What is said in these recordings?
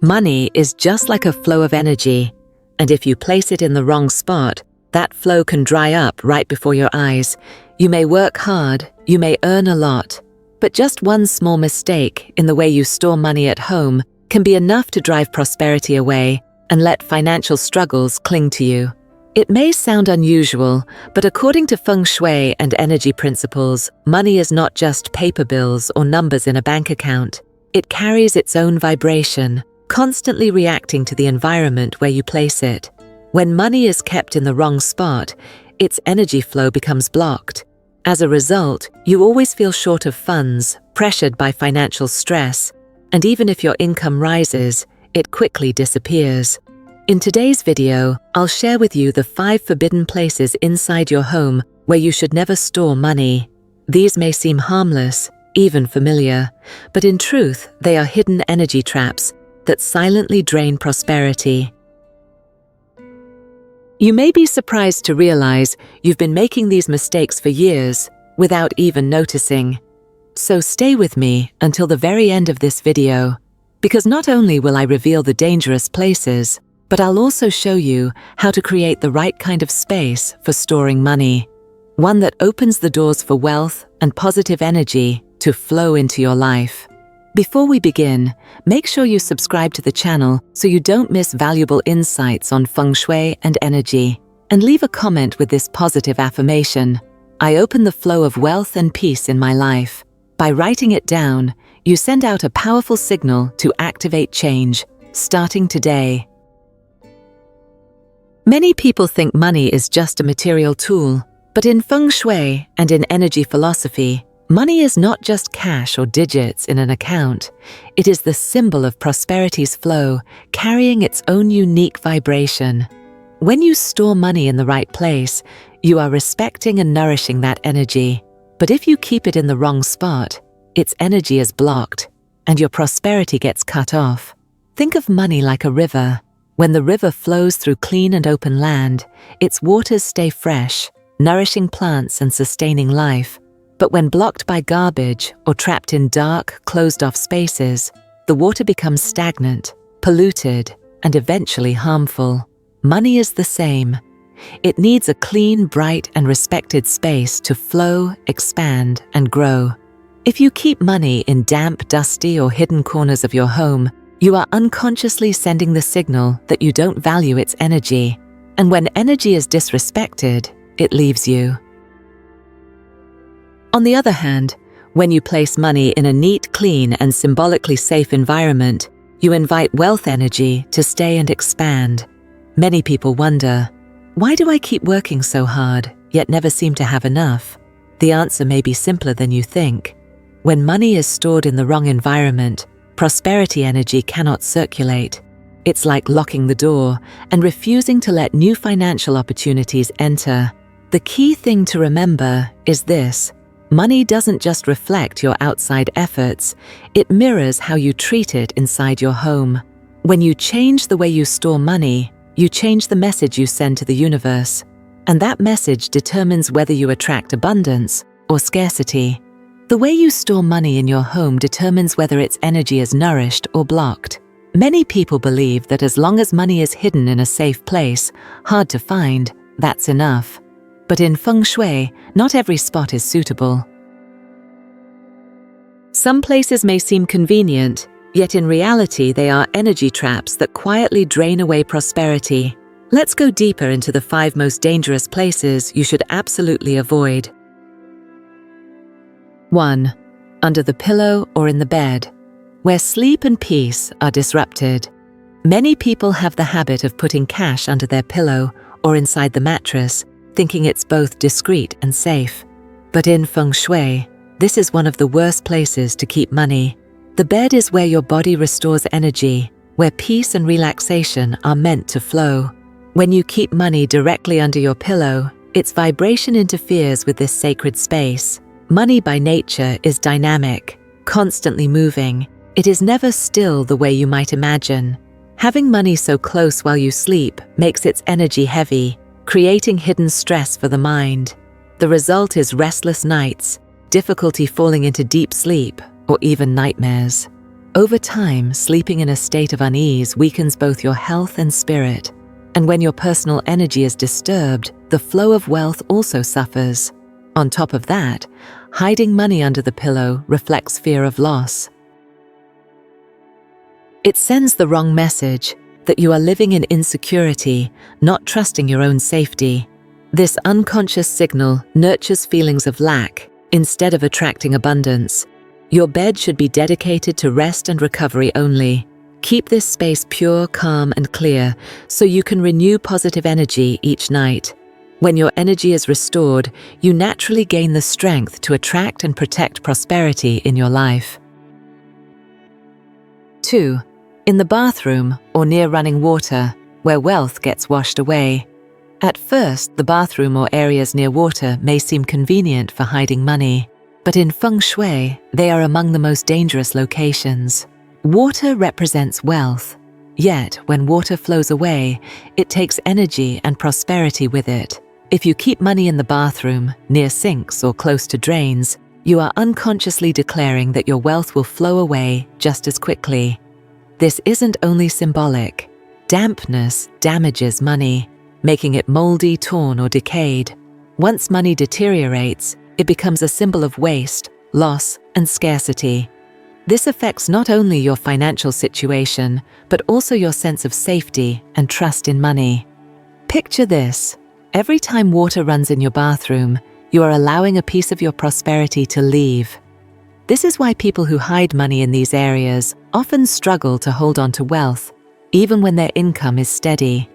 Money is just like a flow of energy, and if you place it in the wrong spot, that flow can dry up right before your eyes. You may work hard, you may earn a lot, but just one small mistake in the way you store money at home can be enough to drive prosperity away and let financial struggles cling to you. It may sound unusual, but according to Feng Shui and energy principles, money is not just paper bills or numbers in a bank account. It carries its own vibration, constantly reacting to the environment where you place it. When money is kept in the wrong spot, its energy flow becomes blocked. As a result, you always feel short of funds, pressured by financial stress, and even if your income rises, it quickly disappears. In today's video, I'll share with you the 5 forbidden places inside your home where you should never store money. These may seem harmless, even familiar, but in truth, they are hidden energy traps that silently drain prosperity. You may be surprised to realize you've been making these mistakes for years without even noticing. So stay with me until the very end of this video, because not only will I reveal the dangerous places, but I'll also show you how to create the right kind of space for storing money, one that opens the doors for wealth and positive energy to flow into your life. Before we begin, make sure you subscribe to the channel so you don't miss valuable insights on Feng Shui and energy, and leave a comment with this positive affirmation: I open the flow of wealth and peace in my life. By writing it down, you send out a powerful signal to activate change, starting today. Many people think money is just a material tool, but in Feng Shui and in energy philosophy, money is not just cash or digits in an account. It is the symbol of prosperity's flow, carrying its own unique vibration. When you store money in the right place, you are respecting and nourishing that energy. But if you keep it in the wrong spot, its energy is blocked, and your prosperity gets cut off. Think of money like a river. When the river flows through clean and open land, its waters stay fresh, nourishing plants and sustaining life. But when blocked by garbage or trapped in dark, closed-off spaces, the water becomes stagnant, polluted, and eventually harmful. Money is the same. It needs a clean, bright, and respected space to flow, expand, and grow. If you keep money in damp, dusty, or hidden corners of your home, you are unconsciously sending the signal that you don't value its energy. And when energy is disrespected, it leaves you. On the other hand, when you place money in a neat, clean, and symbolically safe environment, you invite wealth energy to stay and expand. Many people wonder, why do I keep working so hard, yet never seem to have enough? The answer may be simpler than you think. When money is stored in the wrong environment, prosperity energy cannot circulate. It's like locking the door and refusing to let new financial opportunities enter. The key thing to remember is this: money doesn't just reflect your outside efforts, it mirrors how you treat it inside your home. When you change the way you store money, you change the message you send to the universe. And that message determines whether you attract abundance or scarcity. The way you store money in your home determines whether its energy is nourished or blocked. Many people believe that as long as money is hidden in a safe place, hard to find, that's enough. But in Feng Shui, not every spot is suitable. Some places may seem convenient, yet in reality they are energy traps that quietly drain away prosperity. Let's go deeper into the 5 most dangerous places you should absolutely avoid. 1. Under the pillow or in the bed, where sleep and peace are disrupted. Many people have the habit of putting cash under their pillow or inside the mattress, thinking it's both discreet and safe. But in Feng Shui, this is one of the worst places to keep money. The bed is where your body restores energy, where peace and relaxation are meant to flow. When you keep money directly under your pillow, its vibration interferes with this sacred space. Money by nature is dynamic, constantly moving. It is never still the way you might imagine. Having money so close while you sleep makes its energy heavy, creating hidden stress for the mind. The result is restless nights, difficulty falling into deep sleep, or even nightmares. Over time, sleeping in a state of unease weakens both your health and spirit. And when your personal energy is disturbed, the flow of wealth also suffers. On top of that, hiding money under the pillow reflects fear of loss. It sends the wrong message that you are living in insecurity, not trusting your own safety. This unconscious signal nurtures feelings of lack instead of attracting abundance. Your bed should be dedicated to rest and recovery only. Keep this space pure, calm, and clear so you can renew positive energy each night. When your energy is restored, you naturally gain the strength to attract and protect prosperity in your life. 2. In the bathroom or near running water, where wealth gets washed away. At first, the bathroom or areas near water may seem convenient for hiding money, but in Feng Shui, they are among the most dangerous locations. Water represents wealth, yet when water flows away, it takes energy and prosperity with it. If you keep money in the bathroom, near sinks or close to drains, you are unconsciously declaring that your wealth will flow away just as quickly. This isn't only symbolic. Dampness damages money, making it moldy, torn, or decayed. Once money deteriorates, it becomes a symbol of waste, loss, and scarcity. This affects not only your financial situation, but also your sense of safety and trust in money. Picture this. Every time water runs in your bathroom, you are allowing a piece of your prosperity to leave. This is why people who hide money in these areas often struggle to hold on to wealth, even when their income is steady.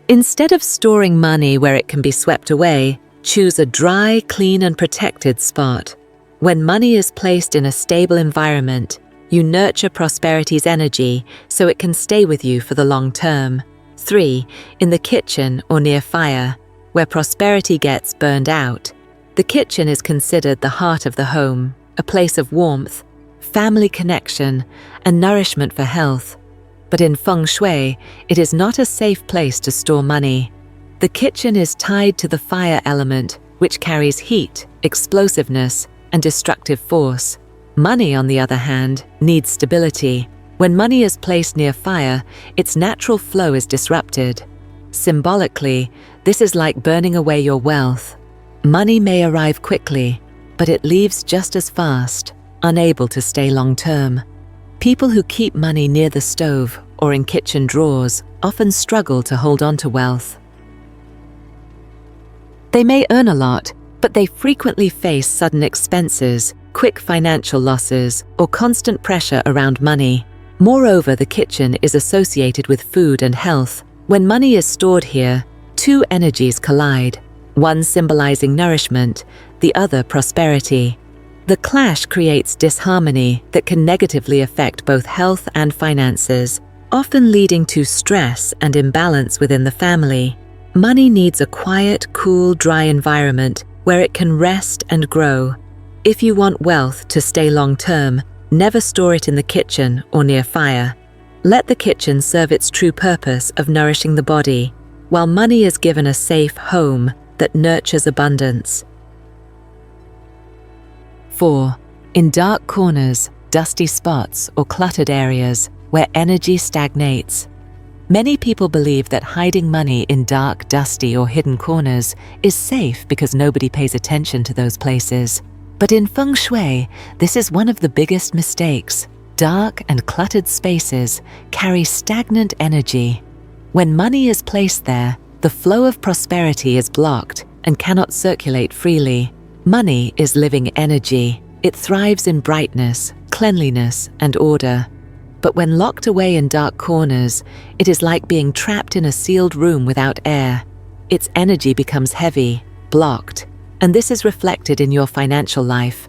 Instead of storing money where it can be swept away, choose a dry, clean, and protected spot. When money is placed in a stable environment, you nurture prosperity's energy so it can stay with you for the long term. 3. In the kitchen or near fire, where prosperity gets burned out. The kitchen is considered the heart of the home, a place of warmth, family connection, and nourishment for health. But in Feng Shui, it is not a safe place to store money. The kitchen is tied to the fire element, which carries heat, explosiveness, and destructive force. Money, on the other hand, needs stability. When money is placed near fire, its natural flow is disrupted. Symbolically, this is like burning away your wealth. Money may arrive quickly, but it leaves just as fast, unable to stay long-term. People who keep money near the stove or in kitchen drawers often struggle to hold on to wealth. They may earn a lot, but they frequently face sudden expenses, quick financial losses, or constant pressure around money. Moreover, the kitchen is associated with food and health. When money is stored here, two energies collide, one symbolizing nourishment, the other prosperity. The clash creates disharmony that can negatively affect both health and finances, often leading to stress and imbalance within the family. Money needs a quiet, cool, dry environment where it can rest and grow. If you want wealth to stay long-term, never store it in the kitchen or near fire. Let the kitchen serve its true purpose of nourishing the body, while money is given a safe home that nurtures abundance. 4. In dark corners, dusty spots, or cluttered areas where energy stagnates. Many people believe that hiding money in dark, dusty, or hidden corners is safe because nobody pays attention to those places. But in Feng Shui, this is one of the biggest mistakes. Dark and cluttered spaces carry stagnant energy. When money is placed there, the flow of prosperity is blocked and cannot circulate freely. Money is living energy. It thrives in brightness, cleanliness, and order. But when locked away in dark corners, it is like being trapped in a sealed room without air. Its energy becomes heavy, blocked, and this is reflected in your financial life.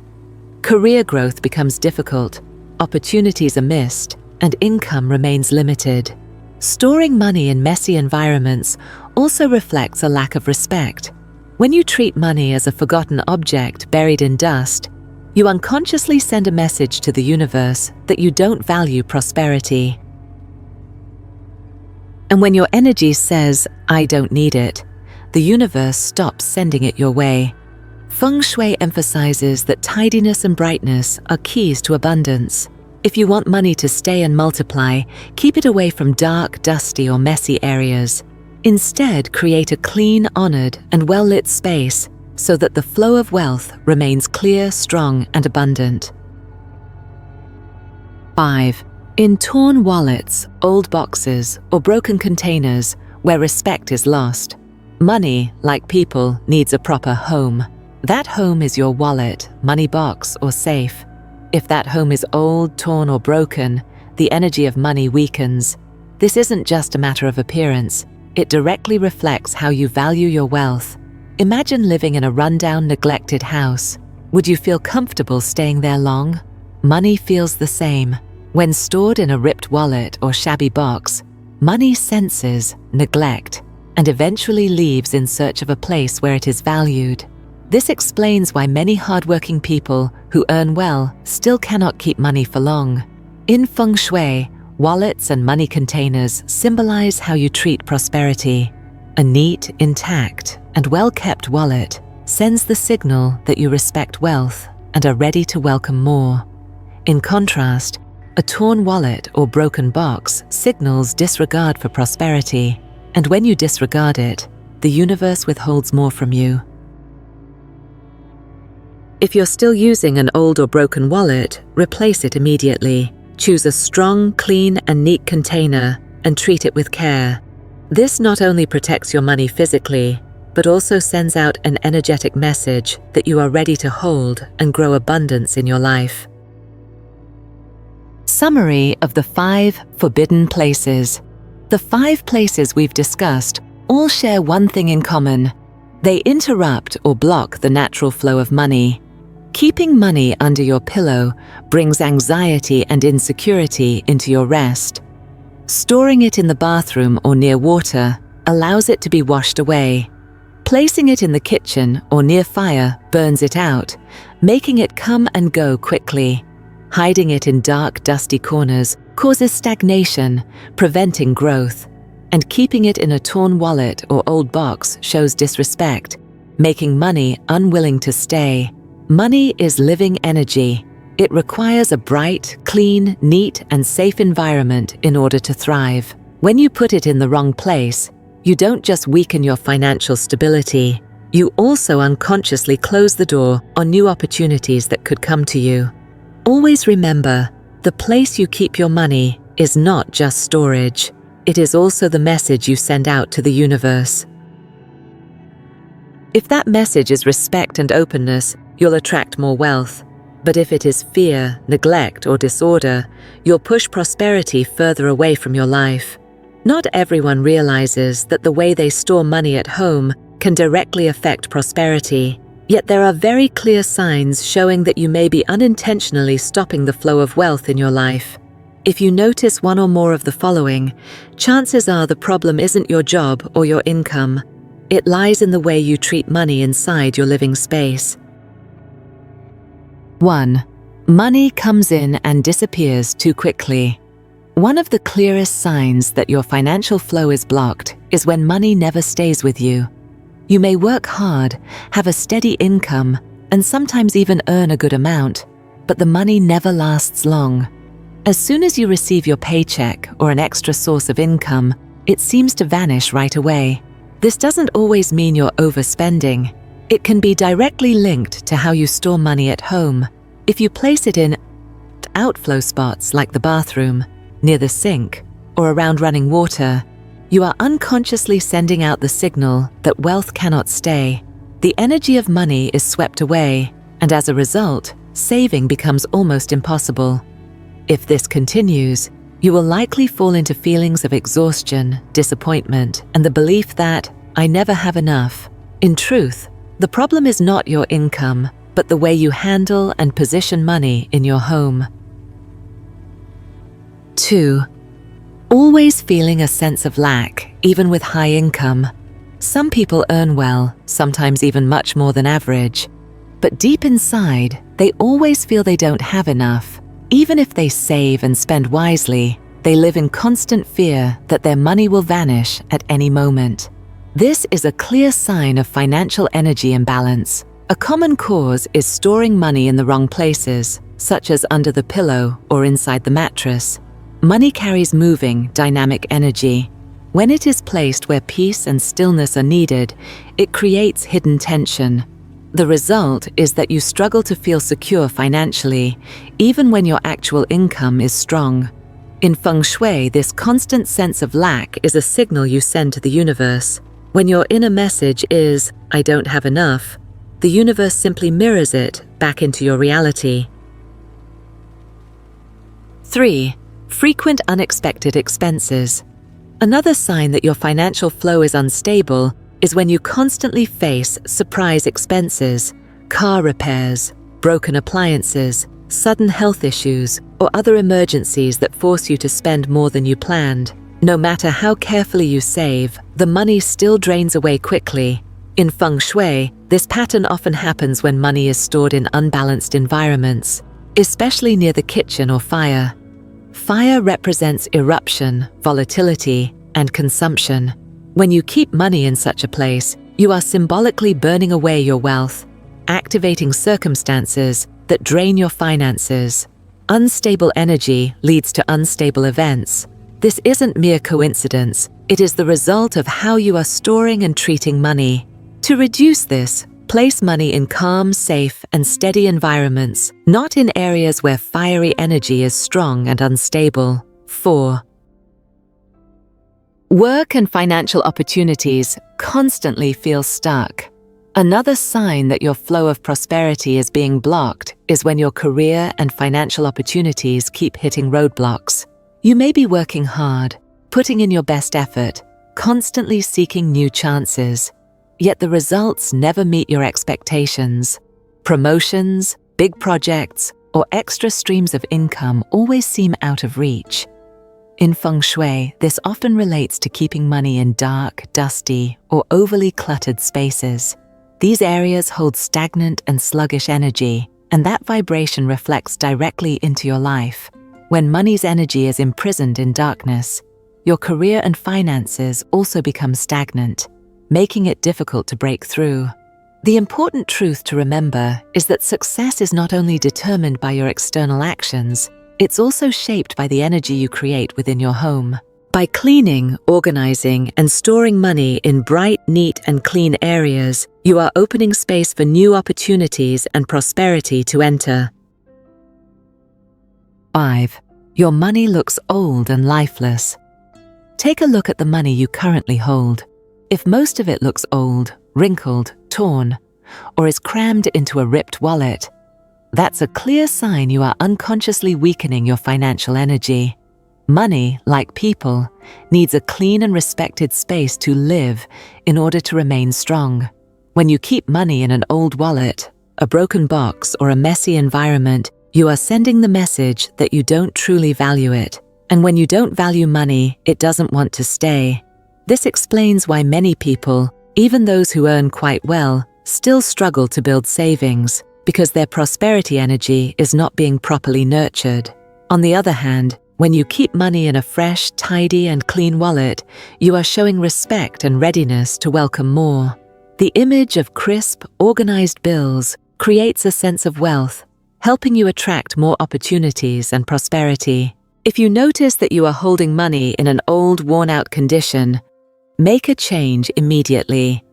Career growth becomes difficult, opportunities are missed, and income remains limited. Storing money in messy environments also reflects a lack of respect. When you treat money as a forgotten object buried in dust, you unconsciously send a message to the universe that you don't value prosperity. And when your energy says, "I don't need it," the universe stops sending it your way. Feng Shui emphasizes that tidiness and brightness are keys to abundance. If you want money to stay and multiply, keep it away from dark, dusty, or messy areas. Instead, create a clean, honored, and well-lit space so that the flow of wealth remains clear, strong, and abundant. 5. In torn wallets, old boxes, or broken containers where respect is lost. Money, like people, needs a proper home. That home is your wallet, money box, or safe. If that home is old, torn, or broken, the energy of money weakens. This isn't just a matter of appearance. It directly reflects how you value your wealth. Imagine living in a rundown, neglected house. Would you feel comfortable staying there long? Money feels the same. When stored in a ripped wallet or shabby box, money senses neglect and eventually leaves in search of a place where it is valued. This explains why many hardworking people who earn well still cannot keep money for long. In Feng Shui, wallets and money containers symbolize how you treat prosperity. A neat, intact, and well-kept wallet sends the signal that you respect wealth and are ready to welcome more. In contrast, a torn wallet or broken box signals disregard for prosperity, and when you disregard it, the universe withholds more from you. If you're still using an old or broken wallet, replace it immediately. Choose a strong, clean, and neat container and treat it with care. This not only protects your money physically, but also sends out an energetic message that you are ready to hold and grow abundance in your life. Summary of the 5 forbidden places. The 5 places we've discussed all share one thing in common. They interrupt or block the natural flow of money. Keeping money under your pillow brings anxiety and insecurity into your rest. Storing it in the bathroom or near water allows it to be washed away. Placing it in the kitchen or near fire burns it out, making it come and go quickly. Hiding it in dark, dusty corners causes stagnation, preventing growth. And keeping it in a torn wallet or old box shows disrespect, making money unwilling to stay. Money is living energy. It requires a bright, clean, neat, and safe environment in order to thrive. When you put it in the wrong place, you don't just weaken your financial stability, you also unconsciously close the door on new opportunities that could come to you. Always remember, the place you keep your money is not just storage. It is also the message you send out to the universe. If that message is respect and openness, you'll attract more wealth. But if it is fear, neglect, or disorder, you'll push prosperity further away from your life. Not everyone realizes that the way they store money at home can directly affect prosperity. Yet there are very clear signs showing that you may be unintentionally stopping the flow of wealth in your life. If you notice one or more of the following, chances are the problem isn't your job or your income. It lies in the way you treat money inside your living space. 1. Money comes in and disappears too quickly. One of the clearest signs that your financial flow is blocked is when money never stays with you. You may work hard, have a steady income, and sometimes even earn a good amount, but the money never lasts long. As soon as you receive your paycheck or an extra source of income, it seems to vanish right away. This doesn't always mean you're overspending. It can be directly linked to how you store money at home. If you place it in outflow spots like the bathroom, near the sink, or around running water, you are unconsciously sending out the signal that wealth cannot stay. The energy of money is swept away, and as a result, saving becomes almost impossible. If this continues, you will likely fall into feelings of exhaustion, disappointment, and the belief that, "I never have enough." In truth, the problem is not your income, but the way you handle and position money in your home. 2. Always feeling a sense of lack, even with high income. Some people earn well, sometimes even much more than average. But deep inside, they always feel they don't have enough. Even if they save and spend wisely, they live in constant fear that their money will vanish at any moment. This is a clear sign of financial energy imbalance. A common cause is storing money in the wrong places, such as under the pillow or inside the mattress. Money carries moving, dynamic energy. When it is placed where peace and stillness are needed, it creates hidden tension. The result is that you struggle to feel secure financially, even when your actual income is strong. In Feng Shui, this constant sense of lack is a signal you send to the universe. When your inner message is, "I don't have enough," the universe simply mirrors it back into your reality. 3. Frequent unexpected expenses. Another sign that your financial flow is unstable is when you constantly face surprise expenses, car repairs, broken appliances, sudden health issues, or other emergencies that force you to spend more than you planned. No matter how carefully you save, the money still drains away quickly. In Feng Shui, this pattern often happens when money is stored in unbalanced environments, especially near the kitchen or fire. Fire represents eruption, volatility, and consumption. When you keep money in such a place, you are symbolically burning away your wealth, activating circumstances that drain your finances. Unstable energy leads to unstable events. This isn't mere coincidence, it is the result of how you are storing and treating money. To reduce this, place money in calm, safe, and steady environments, not in areas where fiery energy is strong and unstable. 4. Work and financial opportunities constantly feel stuck. Another sign that your flow of prosperity is being blocked is when your career and financial opportunities keep hitting roadblocks. You may be working hard, putting in your best effort, constantly seeking new chances, yet the results never meet your expectations. Promotions, big projects, or extra streams of income always seem out of reach. In Feng Shui, this often relates to keeping money in dark, dusty, or overly cluttered spaces. These areas hold stagnant and sluggish energy, and that vibration reflects directly into your life. When money's energy is imprisoned in darkness, your career and finances also become stagnant, making it difficult to break through. The important truth to remember is that success is not only determined by your external actions, it's also shaped by the energy you create within your home. By cleaning, organizing, and storing money in bright, neat, and clean areas, you are opening space for new opportunities and prosperity to enter. 5. Your money looks old and lifeless. Take a look at the money you currently hold. If most of it looks old, wrinkled, torn, or is crammed into a ripped wallet, that's a clear sign you are unconsciously weakening your financial energy. Money, like people, needs a clean and respected space to live in order to remain strong. When you keep money in an old wallet, a broken box, or a messy environment, you are sending the message that you don't truly value it. And when you don't value money, it doesn't want to stay. This explains why many people, even those who earn quite well, still struggle to build savings, because their prosperity energy is not being properly nurtured. On the other hand, when you keep money in a fresh, tidy, and clean wallet, you are showing respect and readiness to welcome more. The image of crisp, organized bills creates a sense of wealth, helping you attract more opportunities and prosperity. If you notice that you are holding money in an old, worn-out condition, make a change immediately.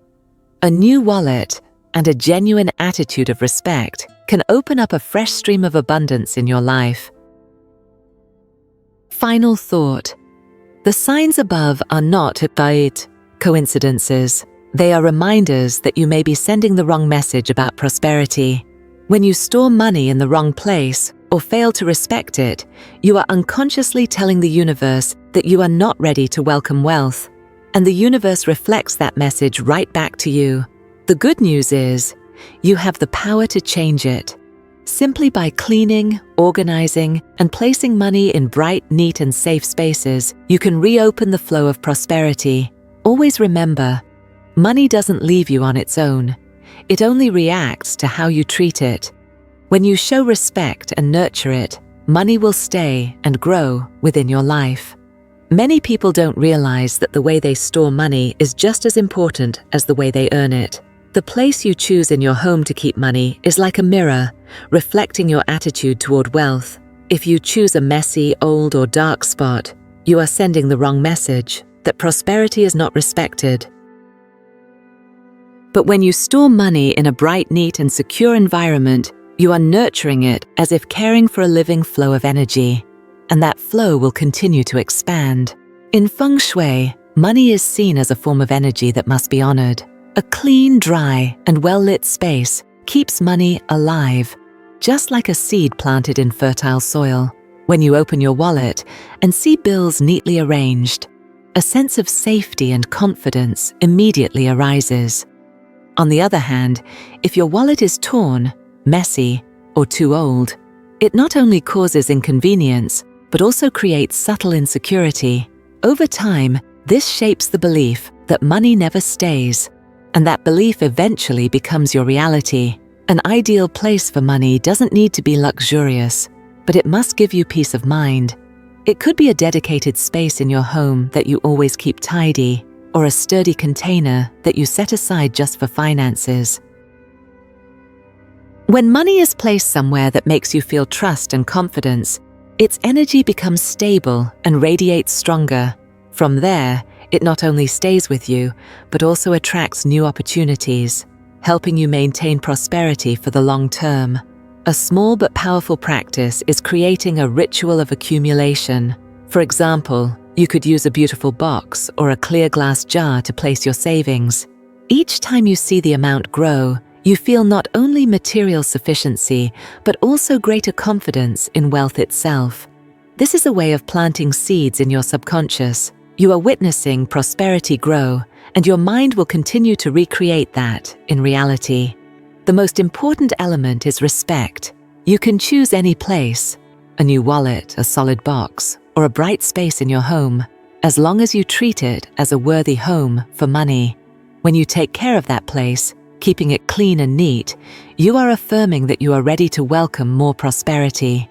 A new wallet and a genuine attitude of respect can open up a fresh stream of abundance in your life. Final thought. The signs above are not coincidences. They are reminders that you may be sending the wrong message about prosperity. When you store money in the wrong place or fail to respect it, you are unconsciously telling the universe that you are not ready to welcome wealth, and the universe reflects that message right back to you. The good news is, you have the power to change it. Simply by cleaning, organizing, and placing money in bright, neat, and safe spaces, you can reopen the flow of prosperity. Always remember, money doesn't leave you on its own. It only reacts to how you treat it. When you show respect and nurture it, money will stay and grow within your life. Many people don't realize that the way they store money is just as important as the way they earn it. The place you choose in your home to keep money is like a mirror, reflecting your attitude toward wealth. If you choose a messy, old, or dark spot, you are sending the wrong message, that prosperity is not respected. But when you store money in a bright, neat, and secure environment, you are nurturing it as if caring for a living flow of energy, and that flow will continue to expand. In Feng Shui, money is seen as a form of energy that must be honored. A clean, dry, and well-lit space keeps money alive, just like a seed planted in fertile soil. When you open your wallet and see bills neatly arranged, a sense of safety and confidence immediately arises. On the other hand, if your wallet is torn, messy, or too old, it not only causes inconvenience, but also creates subtle insecurity. Over time, this shapes the belief that money never stays, and that belief eventually becomes your reality. An ideal place for money doesn't need to be luxurious, but it must give you peace of mind. It could be a dedicated space in your home that you always keep tidy, or a sturdy container that you set aside just for finances. When money is placed somewhere that makes you feel trust and confidence, its energy becomes stable and radiates stronger. From there, it not only stays with you, but also attracts new opportunities, helping you maintain prosperity for the long term. A small but powerful practice is creating a ritual of accumulation. For example, you could use a beautiful box or a clear glass jar to place your savings. Each time you see the amount grow, you feel not only material sufficiency, but also greater confidence in wealth itself. This is a way of planting seeds in your subconscious. You are witnessing prosperity grow, and your mind will continue to recreate that in reality. The most important element is respect. You can choose any place, a new wallet, a solid box, or a bright space in your home, as long as you treat it as a worthy home for money. When you take care of that place, keeping it clean and neat, you are affirming that you are ready to welcome more prosperity.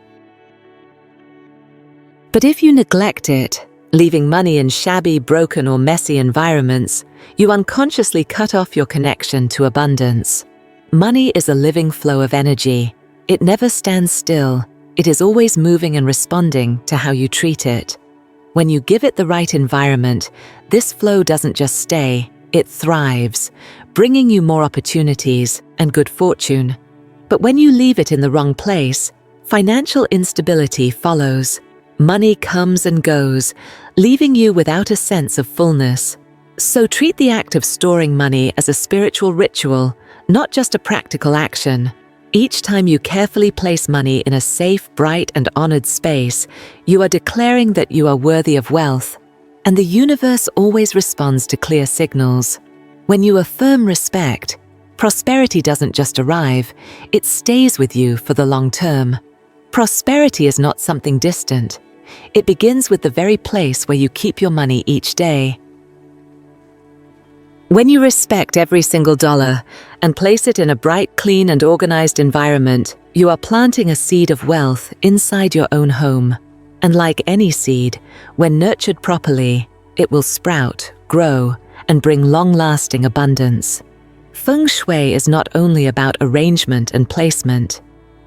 But if you neglect it, leaving money in shabby, broken, or messy environments, you unconsciously cut off your connection to abundance. Money is a living flow of energy. It never stands still. It is always moving and responding to how you treat it. When you give it the right environment, this flow doesn't just stay, it thrives, bringing you more opportunities and good fortune. But when you leave it in the wrong place, financial instability follows. Money comes and goes, leaving you without a sense of fullness. So treat the act of storing money as a spiritual ritual, not just a practical action. Each time you carefully place money in a safe, bright, and honored space, you are declaring that you are worthy of wealth. And the universe always responds to clear signals. When you affirm respect, prosperity doesn't just arrive, it stays with you for the long term. Prosperity is not something distant. It begins with the very place where you keep your money each day. When you respect every single dollar and place it in a bright, clean, and organized environment, you are planting a seed of wealth inside your own home. And like any seed, when nurtured properly, it will sprout, grow, and bring long-lasting abundance. Feng Shui is not only about arrangement and placement,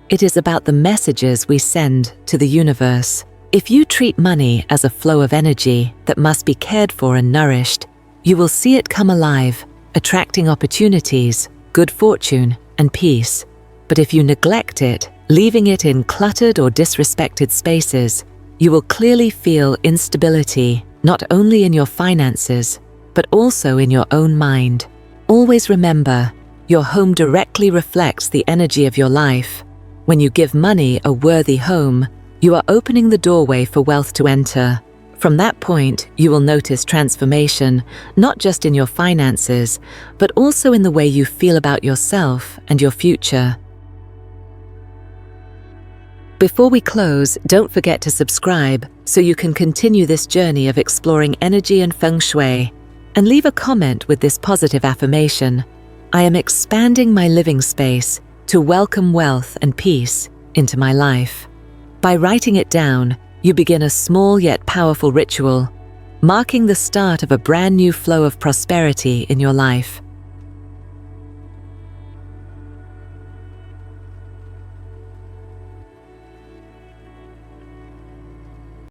it is about the messages we send to the universe. If you treat money as a flow of energy that must be cared for and nourished, you will see it come alive, attracting opportunities, good fortune, and peace. But if you neglect it, leaving it in cluttered or disrespected spaces, you will clearly feel instability, not only in your finances, but also in your own mind. Always remember, your home directly reflects the energy of your life. When you give money a worthy home, you are opening the doorway for wealth to enter. From that point, you will notice transformation, not just in your finances, but also in the way you feel about yourself and your future. Before we close, don't forget to subscribe so you can continue this journey of exploring energy and Feng Shui. And leave a comment with this positive affirmation: I am expanding my living space to welcome wealth and peace into my life. By writing it down, you begin a small yet powerful ritual, marking the start of a brand new flow of prosperity in your life.